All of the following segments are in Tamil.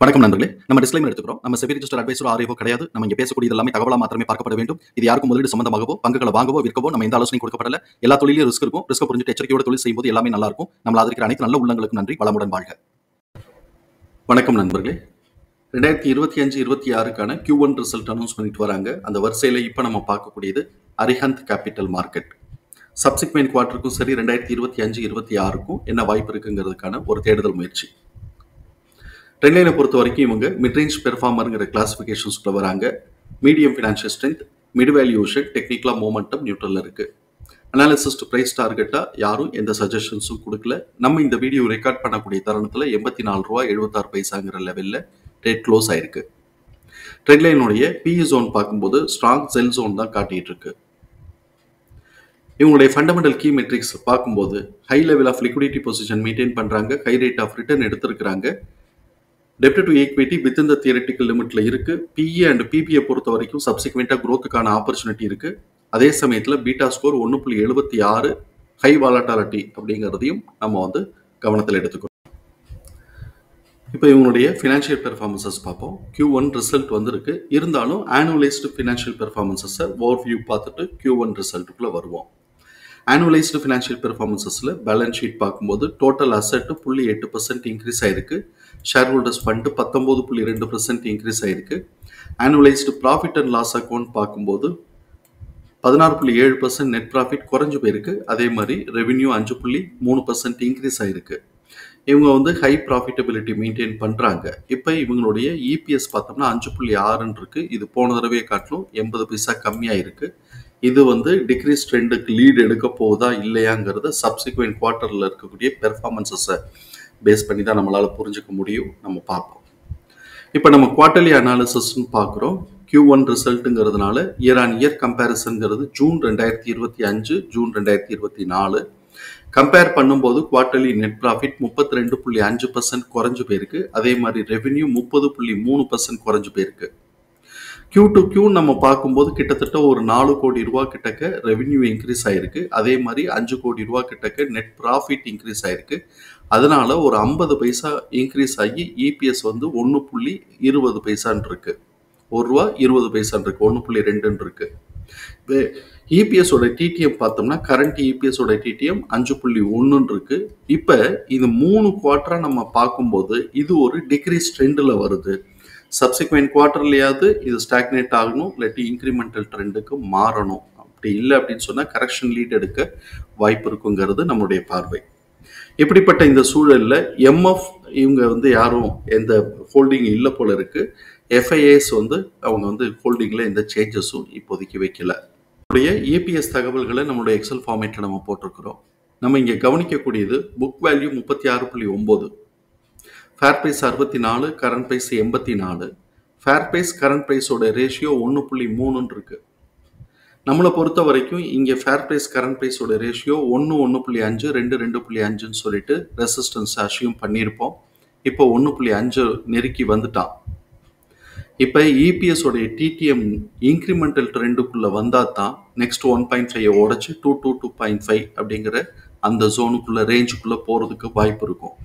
வணக்கம் நண்பர்களே. நம்ம டிஸ்க்ளைமர் எடுத்துக்கிறோம். நம்ம செபி ரிஜிஸ்டர் அட்வைசரோ ஆர்ஐஓ கிடையாது. நம்ம இங்க பேசக்கூடியது எல்லாமே தகவலா மாத்திரமே பார்க்கப்பட வேண்டும். இது யாருக்கும் முதலீடு சம்பந்தமாகவோ பங்குகளை வாங்கவோ விற்கவோ நம்ம எந்த ஆலோசனையும் கொடுக்கப்படல. எல்லா தொழிலும் ரிஸ்க் இருக்கும். ரிஸ்க் புரிஞ்சுட்டு எச்சரிக்கையோட தொழில் செய்யும்போது எல்லாமே நல்லா இருக்கும். நம்மள ஆதரிக்கிற அனைத்து நல்ல உள்ளங்களுக்கும் நன்றி. வளமுடன் வாழ்க. வணக்கம் நண்பர்களே. 2025-26க்கான Q1 ரிசல்ட் அனௌன்ஸ் பண்ணிட்டு வராங்க. அந்த வரிசையில இப்ப நம்ம பார்க்கக்கூடியது அரிஹந்த் கேபிட்டல் மார்க்கெட். சப்சிக்வெண்ட் குவார்ட்டருக்கும் சரி 2025-26க்கும் என்ன வாய்ப்பு இருக்குங்கிறதுக்கான ஒரு தேடுதல் முயற்சி. ட்ரெண்ட்லைனை பொறுத்த வரைக்கும் இவங்க மிட்ரேஞ்ச் பெர்ஃபார்மருங்கிற கிளாசிஃபிகேஷன்ஸ்குள்ள வராங்க. Medium financial strength, mid valuation, டெக்னிக்கலா மோமெண்டம் நியூட்ரல்ல இருக்கு. அனாலிசிஸ்ட் பிரைஸ் டார்கெட்டா யாரும் எந்த சஜஷன்ஸும் கொடுக்கல. நம்ம இந்த வீடியோ ரெக்கார்ட் பண்ணக்கூடிய தருணத்துல ₹84.76 லெவல்ல ட்ரேட் க்ளோஸ் ஆயிருக்கு. ட்ரெண்ட்லைனுடைய PE ஜோன் பார்க்கும்போது ஸ்ட்ராங் செல் ஜோன் தான் காட்டிட்டு இருக்கு. இவங்களுடைய ஃபண்டமெண்டல் கீ மெட்ரிக்ஸ் பார்க்கும்போது high level of liquidity position maintain பண்றாங்க, ஹை ரேட் ஆஃப் ரிட்டர்ன் எடுத்திருக்கிறாங்க. டெப்ட் to equity within the theoretical லிமிட்ல இருக்கு. PE அண்ட் PBயை பொறுத்த வரைக்கும் சப்சிக்வெண்டா growthக்கான ஆப்பர்ச்சுனிட்டி இருக்கு. அதே சமயத்துல பீட்டா ஸ்கோர் 1.76 ஹை வாலட்டாலிட்டி அப்படிங்கிறதையும் நம்ம கவனத்தில் எடுத்துக்கணும். இப்போ இவங்களுடைய ஃபினான்ஷியல் பெர்ஃபார்மன்சஸ் பார்ப்போம். Q1 ரிசல்ட் வந்திருக்கு. இருந்தாலும் ஆனுவலைஸ்டு ஃபினான்ஷியல் பெர்ஃபார்மன்சஸை ஓவர்வியூ பார்த்துட்டு Q1 ரிசல்ட்டுக்குள்ள வருவோம். ஆனுவலைஸ்டு ஃபினான்ஷியல் பெர்ஃபார்மன்சஸில் பேலன்ஸ் ஷீட் பார்க்கும்போது டோட்டல் அசெட் 0.8% இன்க்ரீஸ் ஆயிருக்கு. ஷேர் ஹோல்டர்ஸ் ஃபண்டு 19.2% இன்க்ரீஸ் ஆயிருக்கு. Annualised profit and loss account பார்க்கும்போது 16.7% நெட் ப்ராஃபிட் குறைஞ்சு போயிருக்கு. அதே மாதிரி ரெவென்யூ 5.3% இன்க்ரீஸ் ஆயிருக்கு. இவங்க ஹை ப்ராஃபிட்டபிலிட்டி மெயின்டைன் பண்றாங்க. இப்போ இவங்களுடைய EPS பார்த்தோம்னா 5.6 இருக்கு. இது போன தடவையை காட்டிலும் 80 பைசா கம்மியா இருக்கு. இது டிக்ரீஸ் ட்ரெண்டுக்கு லீட் எடுக்க போகுதா இல்லையாங்கிறத சப்சிக்வெண்ட் குவார்ட்டர்ல இருக்கக்கூடிய பெர்ஃபார்மன்ஸஸை பேஸ் பண்ணி தான் நம்மளால புரிஞ்சுக்க முடியும். நம்ம பார்ப்போம். இப்போ நம்ம குவார்ட்டர்லி அனாலிசிஸ்ன்னு பார்க்குறோம். Q1 ரிசல்ட்டுங்கிறதுனால இயர் ஆன் இயர் கம்பேரிசன்கிறது ஜூன் 2025 ஜூன் 2024 கம்பேர் பண்ணும்போது குவார்ட்டர்லி நெட் ப்ராஃபிட் 32.5% குறைஞ்சு போயிருக்கு. அதே மாதிரி ரெவென்யூ 30.3% குறைஞ்சு போயிருக்கு. Q to Q நம்ம பார்க்கும்போது கிட்டத்தட்ட ஒரு 4 கோடி ரூபாய் கிட்டக்க ரெவென்யூ இன்க்ரீஸ் ஆயிருக்கு. அதே மாதிரி 5 கோடி ரூபாய் கிட்டக்க நெட் ப்ராஃபிட் இன்க்ரீஸ் ஆயிருக்கு. அதனால ஒரு 50 பைசா இன்க்ரீஸ் ஆகி EPS 1.20 பைசான்னு இருக்கு. ₹1.20 இருக்கு, 1.2 இருக்கு. EPS ஓட TTM பார்த்தோம்னா கரண்ட் EPS ஓட TTM 5.1 இருக்கு. இப்ப இது 3 குவார்ட்டரா நம்ம பார்க்கும்போது இது ஒரு டிக்ரீஸ் ட்ரெண்ட்ல வருது. சப்சிக்வெண்ட் குவார்ட்டர்லயாவது இது ஸ்டாக்னேட் ஆகணும், இல்லாட்டி இன்க்ரிமெண்டல் ட்ரெண்டுக்கு மாறணும். அப்படி இல்லை அப்படின்னு சொன்னா கரெக்ஷன் லீட் எடுக்க வாய்ப்பு இருக்குங்கிறது நம்மளுடைய பார்வை. இப்படிப்பட்ட இந்த சூழல்ல MF இவங்க யாரும் எந்த ஹோல்டிங் இல்லை போல இருக்கு. FIAs அவங்க ஹோல்டிங்ல எந்த சேஞ்சஸும் இப்போதைக்கு வைக்கல. நம்முடைய EPS தகவல்களை நம்மளுடைய எக்ஸல் ஃபார்மேட்ல நம்ம போட்டிருக்கிறோம். நம்ம இங்க கவனிக்கக்கூடியது book value 36.9, fair price 64, current price 84. Fair price current பிரைஸோட ரேஷியோ 1.3 இருக்கு. நம்மளை பொறுத்த வரைக்கும் இங்கே ஃபேர் பிரைஸ் கரண்ட் பிரைஸோட ரேஷியோ 1.5 2.5ன்னு சொல்லிட்டு ரெசிஸ்டன்ஸ் அஷ்யூம் பண்ணியிருப்போம். இப்போ 1.5 நெருக்கி வந்துட்டான். இப்போ EPS உடைய TTM இன்க்ரிமெண்டல் ட்ரெண்டுக்குள்ள வந்தா தான் நெக்ஸ்ட் 1.5 உடைச்சு 2.5 அப்படிங்கிற அந்த ஜோனுக்குள்ள ரேஞ்சுக்குள்ள போறதுக்கு வாய்ப்பு இருக்கும்.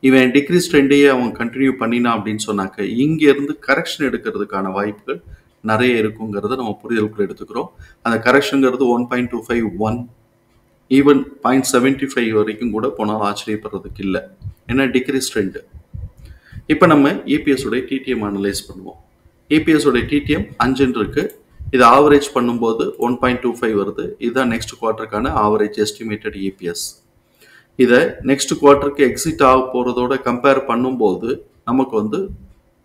இவன் டிக்ரீஸ் ட்ரெண்டையே அவன் கண்டினியூ பண்ணினா அப்படின்னு சொன்னாக்க இங்க இருந்து கரெக்ஷன் எடுக்கிறதுக்கான வாய்ப்புகள் நிறைய இருக்குங்கிறத நம்ம புரிதலுக்குள்ள எடுத்துக்கிறோம். அந்த கரெக்ஷன்ங்கிறது 1.25 1 ஈவன் 0.75 வரைக்கும் கூட போனால் ஆச்சரியப்படுறதுக்கு இல்லை. ஏன்னா டிக்ரீஸ் ட்ரெண்ட். இப்போ நம்ம EPS உடைய TTM அனலைஸ் பண்ணுவோம். EPS உடைய TTM 5 இருக்கு. இது ஆவரேஜ் பண்ணும்போது 1.25 வருது. இதுதான் நெக்ஸ்ட் குவார்ட்டருக்கான ஆவரேஜ் எஸ்டிமேட்டட் EPS. இதை நெக்ஸ்ட் குவார்ட்டருக்கு எக்ஸிட் ஆக போறதோட கம்பேர் பண்ணும்போது நமக்கு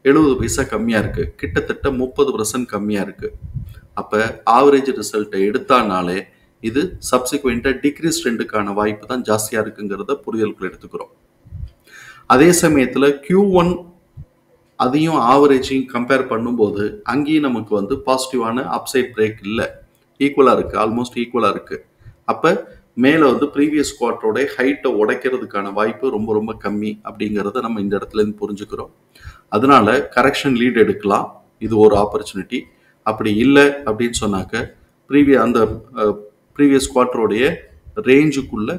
70 பைசா கம்மியா இருக்கு. கிட்டத்தட்ட 30% கம்மியா இருக்கு. அப்ப ஆவரேஜ் ரிசல்ட்டை எடுத்தானாலே இது சப்சிக்வெண்டா டிக்ரீஸ் ட்ரெண்டுக்கான வாய்ப்பு தான் ஜாஸ்தியா இருக்குங்கிறத புரிதலுக்குள்ள எடுத்துக்கிறோம். அதே சமயத்துல Q1 அதையும் ஆவரேஜையும் கம்பேர் பண்ணும்போது அங்கேயும் நமக்கு பாசிட்டிவான அப்சைட் பிரேக் இல்லை, ஈக்குவலா இருக்கு, ஆல்மோஸ்ட் ஈக்குவலா இருக்கு. அப்ப மேல ப்ரீவியஸ் குவார்ட்டரோட ஹைட்டை உடைக்கிறதுக்கான வாய்ப்பு ரொம்ப ரொம்ப கம்மி அப்படிங்கிறத நம்ம இந்த இடத்துல இருந்து புரிஞ்சுக்கிறோம். அதனால கரெக்ஷன் லீட் எடுக்கலாம், இது ஒரு ஆப்பர்ச்சுனிட்டி. அப்படி இல்லை அப்படின்னு சொன்னாக்க அந்த ப்ரீவியஸ் குவார்ட்டரோடைய ரேஞ்சுக்குள்ள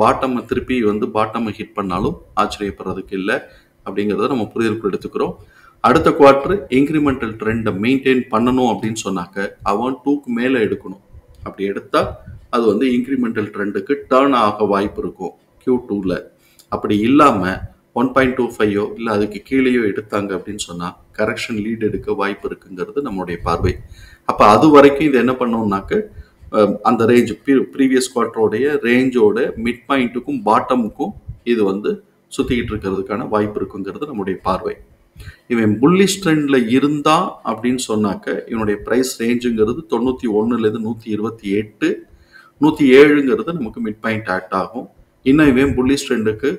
பாட்டம் திருப்பி பாட்டம் ஹிட் பண்ணாலும் ஆச்சரியப்படுறதுக்கு இல்லை. அப்படிங்கிறத நம்ம புரிதலுக்கு எடுத்துக்கிறோம். அடுத்த குவார்டர் இன்க்ரிமெண்டல் ட்ரெண்டை மெயின்டைன் பண்ணணும் அப்படின்னு சொன்னாக்க அவன் 2க்கு மேலே எடுக்கணும். அப்படி எடுத்தால் அது வந்து இன்க்ரிமெண்டல் ட்ரெண்டுக்கு டேர்ன் ஆக வாய்ப்பு இருக்கும் Q2ல. அப்படி இல்லாமல் 1.25 இல்லை அதுக்கு கீழேயோ எடுத்தாங்க அப்படின்னு சொன்னால் கரெக்ஷன் லீட் எடுக்க வாய்ப்பு இருக்குங்கிறது நம்மளுடைய பார்வை. அப்போ அது வரைக்கும் இது என்ன பண்ணோம்னாக்க அந்த ரேஞ்ச் ப்ரீவியஸ் குவார்டரோடைய ரேஞ்சோட மிட் பாயிண்ட்டுக்கும் பாட்டமுக்கும் இது வந்து சுற்றிக்கிட்டு இருக்கிறதுக்கான வாய்ப்பு இருக்குங்கிறது நம்முடைய பார்வை. இவன் புல்லிஷ் ட்ரெண்டில் இருந்தா அப்படின்னு சொன்னாக்க இவனுடைய ப்ரைஸ் ரேஞ்சுங்கிறது 91லேருந்து 128, 107ங்கிறது நமக்கு மிட் பாயிண்ட் ஆக்ட் ஆகும். இன்னும் இவன் புல்லிஷ் ட்ரெண்டுக்கு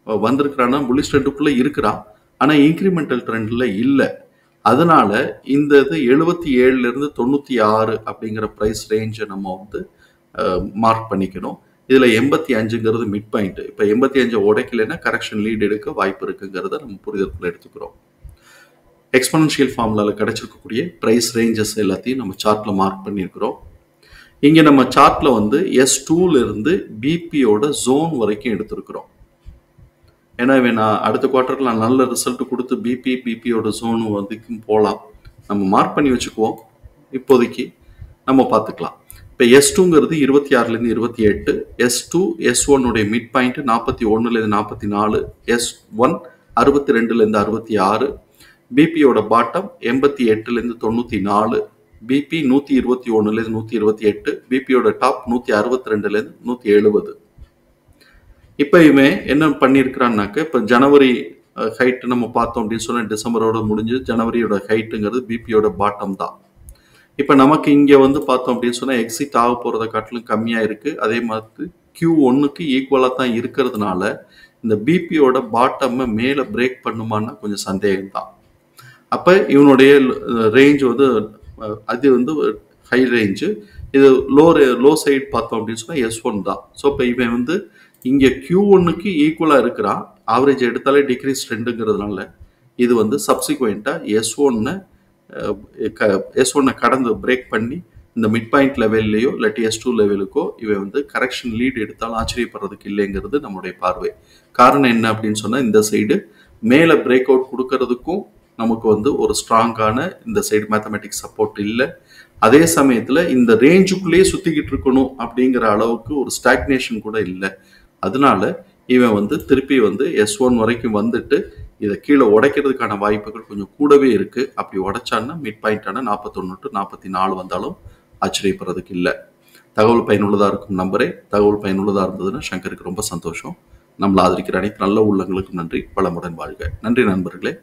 வந்திருக்கிறான்னா புல்லிஷ் ட்ரெண்டுக்குள்ளே இருக்கிறான், ஆனால் இன்க்ரிமெண்டல் ட்ரெண்டில் இல்லை. அதனால இந்த இது 77லேருந்து 96 அப்படிங்கிற ப்ரைஸ் ரேஞ்சை நம்ம வந்து மார்க் பண்ணிக்கணும். இதில் 85ங்கிறது மிட் பாயிண்ட். இப்போ 85 உடைக்கலைன்னா கரெக்ஷன் லீட் எடுக்க வாய்ப்பு இருக்குங்கிறத நம்ம புரிதலுக்குள்ள எடுத்துக்கிறோம். எக்ஸ்போனன்ஷியல் ஃபார்முலாவில் கிடைச்சிருக்கக்கூடிய ப்ரைஸ் ரேஞ்சஸ் எல்லாத்தையும் நம்ம சார்ட்டில் மார்க் பண்ணியிருக்கிறோம். இங்கே நம்ம சார்ட்டில் வந்து S2லேருந்து பிபியோட ஜோன் வரைக்கும் எடுத்திருக்கிறோம். ஏன்னா நான் அடுத்த குவார்ட்டரில் நான் நல்ல ரிசல்ட் கொடுத்து பிபியோட ஜோனு வரைக்கும் போகலாம். நம்ம மார்க் பண்ணி வச்சுக்குவோம். இப்போதைக்கு நம்ம பார்த்துக்கலாம். இப்போ S2ங்கிறது 26லேருந்து 28, S2 S1உடைய மிட் பாயிண்ட் 41லேருந்து 44, S1 62லேருந்து 66, பிபியோட பாட்டம் 88லேருந்து 94, பிபி 121லேருந்து 128, பிபியோட டாப் 162லேருந்து 170. இப்போ இவன் என்ன பண்ணியிருக்கிறான்னாக்க இப்போ ஜனவரி ஹைட்டு நம்ம பார்த்தோம் அப்படின்னு சொன்னால் டிசம்பரோட முடிஞ்சு ஜனவரியோட ஹைட்டுங்கிறது பிபியோட பாட்டம் தான். இப்போ நமக்கு இங்கே வந்து பார்த்தோம் அப்படின்னு சொன்னால் எக்ஸிட் ஆக போகிறத காட்டிலும் கம்மியாக இருக்குது. அதே மாதிரி Q1க்கு ஈக்குவலாக தான் இருக்கிறதுனால இந்த பிபியோட பாட்டம்மை மேலே பிரேக் பண்ணுமான்னா கொஞ்சம் சந்தேகம் தான். அப்போ இவனுடைய ரேஞ்ச் வந்து அது வந்து ஹை ரேஞ்சு, இது லோ சைடு பார்த்தோம் அப்படின்னு சொன்னால் S1 தான். ஸோ இப்போ இவன் வந்து இங்கே Q1க்கு ஈக்குவலாக இருக்கிறான். ஆவரேஜ் எடுத்தாலே டிக்ரீஸ் ட்ரெண்டுங்கிறதுனால இது வந்து சப்சிக்வெண்ட்டாக S1 கடந்து பிரேக் பண்ணி இந்த மிட் பாயிண்ட் லெவல்லையோ இல்லாட்டி S2 லெவலுக்கோ இவன் வந்து கரெக்ஷன் லீட் எடுத்தாலும் ஆச்சரியப்படுறதுக்கு இல்லைங்கிறது நம்முடைய பார்வை. காரணம் என்ன அப்படின்னு சொன்னால் இந்த சைடு மேலே பிரேக் அவுட் கொடுக்கறதுக்கும் நமக்கு வந்து ஒரு ஸ்ட்ராங்கான இந்த சைடு மேத்தமெட்டிக்ஸ் சப்போர்ட் இல்லை. அதே சமயத்தில் இந்த ரேஞ்சுக்குள்ளேயே சுற்றிக்கிட்டு இருக்கணும் அப்படிங்கிற அளவுக்கு ஒரு ஸ்டாக்னேஷன் கூட இல்லை. அதனால இவன் வந்து திருப்பி வந்து S1 வரைக்கும் வந்துட்டு இதை கீழே உடைக்கிறதுக்கான வாய்ப்புகள் கொஞ்சம் கூடவே இருக்குது. அப்படி உடைச்சான்னா மிட் பாயிண்டான 41 to 44 வந்தாலும் ஆச்சரியப்படுறதுக்கு இல்லை. தகவல் பயனுள்ளதாக இருக்கும் நம்பரே. தகவல் பயனுள்ளதாக இருந்ததுன்னா சங்கருக்கு ரொம்ப சந்தோஷம். நம்மளை ஆதரிக்கிற அனைத்து நல்ல உள்ளங்களுக்கும் நன்றி. வளமுடன் வாழ்க. நன்றி நண்பர்களே.